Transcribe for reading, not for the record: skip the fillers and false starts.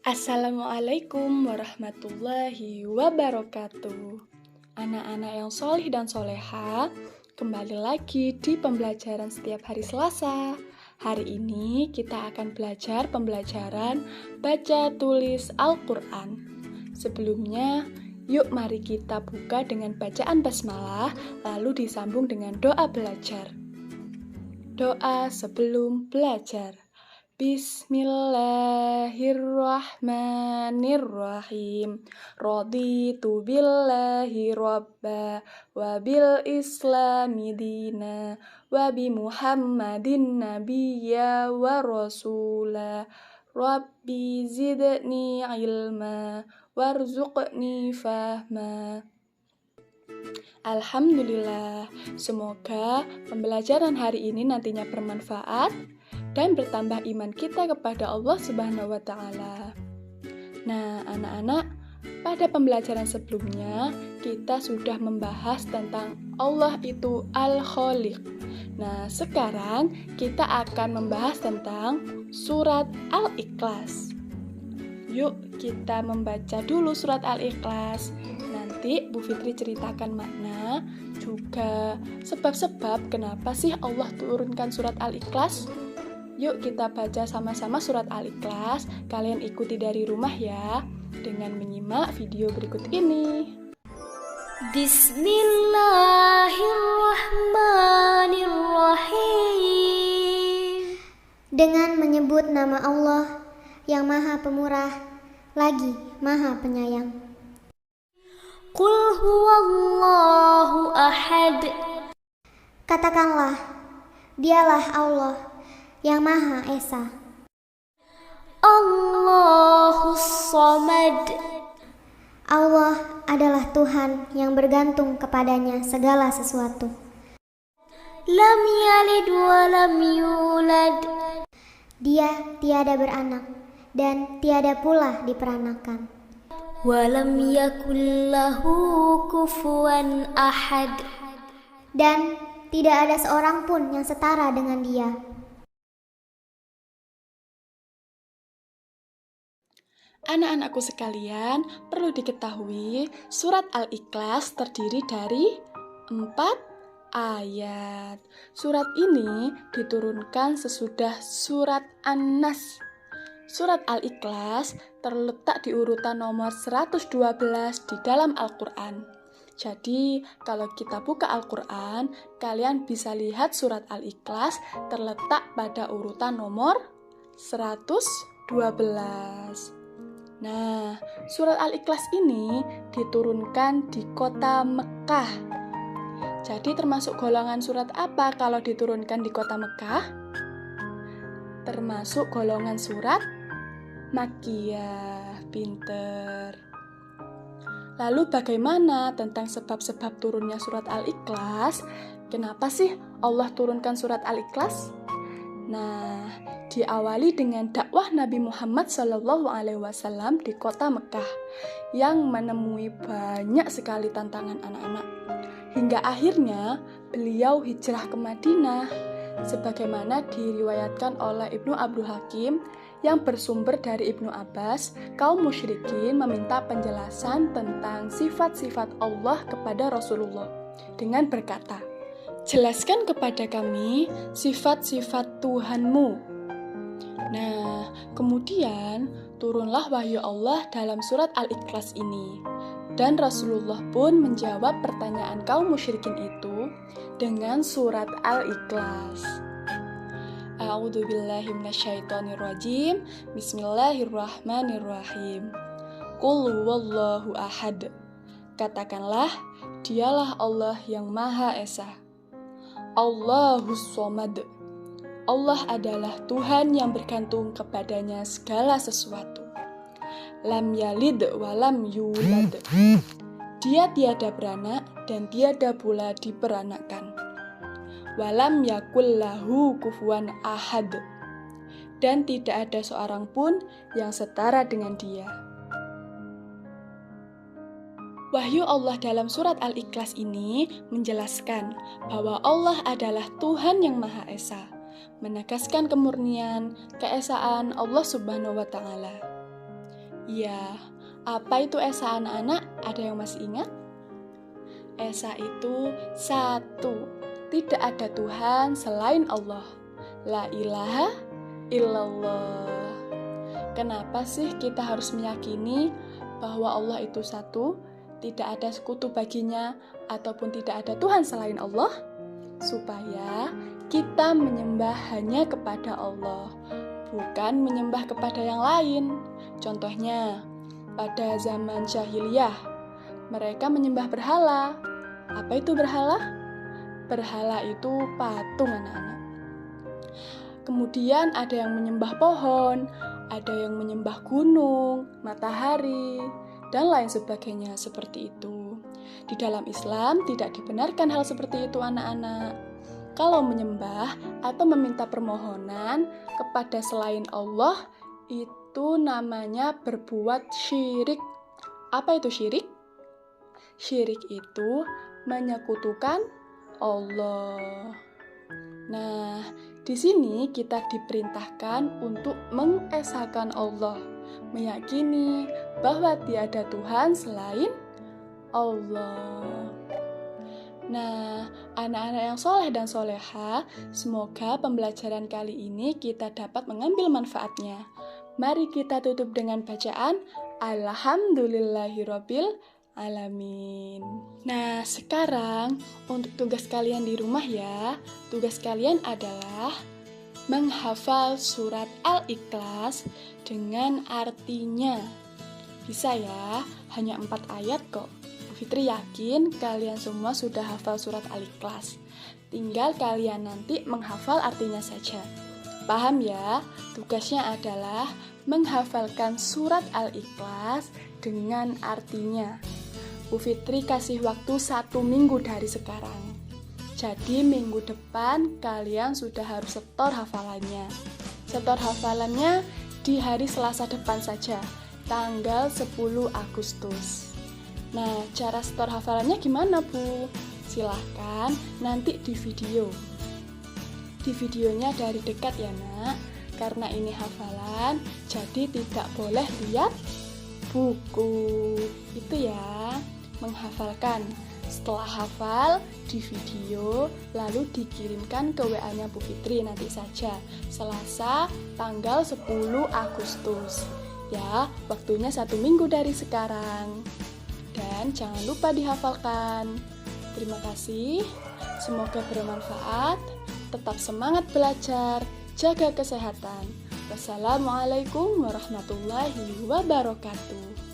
Assalamualaikum warahmatullahi wabarakatuh. Anak-anak yang solih dan soleha, kembali lagi di pembelajaran setiap hari Selasa. Hari ini kita akan belajar pembelajaran baca tulis Al-Quran. Sebelumnya, yuk mari kita buka dengan bacaan basmalah, lalu disambung dengan doa belajar. Doa sebelum belajar. Bismillahirrahmanirrahim. Raditu billahi robba wa bil islami dina wa bi muhammadin nabiyya wa rasula. Rabbi zidni ilma warzuqni fahma. Alhamdulillah, semoga pembelajaran hari ini nantinya bermanfaat dan bertambah iman kita kepada Allah Subhanahu wa Ta'ala. Nah, anak-anak, pada pembelajaran sebelumnya kita sudah membahas tentang Allah itu Al-Khaliq. Nah, sekarang kita akan membahas tentang surat Al-Ikhlas. Yuk kita membaca dulu surat Al-Ikhlas. Nanti Bu Fitri ceritakan makna, juga sebab-sebab kenapa sih Allah turunkan surat Al-Ikhlas. Yuk kita baca sama-sama surat Al-Ikhlas. Kalian ikuti dari rumah ya, dengan menyimak video berikut ini. Bismillahirrahmanirrahim. Dengan menyebut nama Allah yang Maha Pemurah, lagi Maha Penyayang. Qul huwallahu ahad. Katakanlah, dialah Allah yang Maha Esa. Allahus Samad. Allah adalah Tuhan yang bergantung kepadanya segala sesuatu. Lam yalid wa lam yulad. Dia tiada beranak dan tiada pula diperanakan. Wa lam yakul lahu kufuwan ahad. Dan tidak ada seorang pun yang setara dengan dia. Anak-anakku sekalian, perlu diketahui surat Al-Ikhlas terdiri dari 4 ayat. Surat ini diturunkan sesudah surat An-Nas. Surat Al-Ikhlas terletak di urutan nomor 112 di dalam Al-Quran. Jadi, kalau kita buka Al-Quran, kalian bisa lihat surat Al-Ikhlas terletak pada urutan nomor 112. Nah, surat Al-Ikhlas ini diturunkan di kota Mekah. Jadi termasuk golongan surat apa kalau diturunkan di kota Mekah? Termasuk golongan surat Makkiyah. Pinter. Lalu bagaimana tentang sebab-sebab turunnya surat Al-Ikhlas? Kenapa sih Allah turunkan surat Al-Ikhlas? Nah, diawali dengan dakwah Nabi Muhammad SAW di kota Mekah yang menemui banyak sekali tantangan anak-anak. Hingga akhirnya beliau hijrah ke Madinah, sebagaimana diriwayatkan oleh Ibnu Abdul Hakim yang bersumber dari Ibnu Abbas. Kaum musyrikin meminta penjelasan tentang sifat-sifat Allah kepada Rasulullah dengan berkata, "Jelaskan kepada kami sifat-sifat Tuhanmu." Nah, kemudian turunlah wahyu Allah dalam surat Al-Ikhlas ini. Dan Rasulullah pun menjawab pertanyaan kaum musyrikin itu dengan surat Al-Ikhlas. A'udzubillahi minasyaitonirrajim. Bismillahirrahmanirrahim. Qul huwallahu ahad. Katakanlah, dialah Allah yang Maha Esa. Allahus Samad. Allah adalah Tuhan yang bergantung kepadanya segala sesuatu. Lam yalid wa lam yulad. Dia tiada beranak dan tiada pula diperanakkan. Walam yakul lahu kufuwan ahad. Dan tidak ada seorang pun yang setara dengan dia. Wahyu Allah dalam surat Al-Ikhlas ini menjelaskan bahwa Allah adalah Tuhan yang Maha Esa, menegaskan kemurnian, keesaan Allah Subhanahu wa Ta'ala. Iya, apa itu Esa anak-anak? Ada yang masih ingat? Esa itu satu, tidak ada Tuhan selain Allah. La ilaha illallah. Kenapa sih kita harus meyakini bahwa Allah itu satu, tidak ada sekutu baginya, ataupun tidak ada Tuhan selain Allah? Supaya kita menyembah hanya kepada Allah, bukan menyembah kepada yang lain. Contohnya, pada zaman jahiliyah, mereka menyembah berhala. Apa itu berhala? Berhala itu patung, anak-anak. Kemudian ada yang menyembah pohon, ada yang menyembah gunung, matahari, dan lain sebagainya seperti itu. Di dalam Islam tidak dibenarkan hal seperti itu, anak-anak. Kalau menyembah atau meminta permohonan kepada selain Allah, itu namanya berbuat syirik. Apa itu syirik? Syirik itu menyekutukan Allah. Nah, di sini kita diperintahkan untuk mengesahkan Allah, meyakini bahwa tiada Tuhan selain Allah. Nah, anak-anak yang soleh dan soleha, semoga pembelajaran kali ini kita dapat mengambil manfaatnya. Mari kita tutup dengan bacaan Alhamdulillahirabbil alamin. Nah, sekarang untuk tugas kalian di rumah ya. Tugas kalian adalah menghafal surat Al-Ikhlas dengan artinya. Bisa ya, hanya 4 ayat kok. Bu Fitri yakin kalian semua sudah hafal surat Al-Ikhlas. Tinggal kalian nanti menghafal artinya saja. Paham ya? Tugasnya adalah menghafalkan surat Al-Ikhlas dengan artinya. Bu Fitri kasih waktu 1 minggu dari sekarang. Jadi minggu depan kalian sudah harus setor hafalannya. Setor hafalannya di hari Selasa depan saja, tanggal 10 Agustus. Nah, cara setor hafalannya gimana, Bu? Silahkan nanti di video. Di videonya dari dekat ya, Nak. Karena ini hafalan, jadi tidak boleh lihat buku. Itu ya. Menghafalkan. Setelah hafal, di video, lalu dikirimkan ke WA-nya Bu Fitri nanti saja, Selasa, tanggal 10 Agustus. Ya, waktunya 1 minggu dari sekarang. Dan jangan lupa dihafalkan. Terima kasih, semoga bermanfaat, tetap semangat belajar, jaga kesehatan. Wassalamualaikum warahmatullahi wabarakatuh.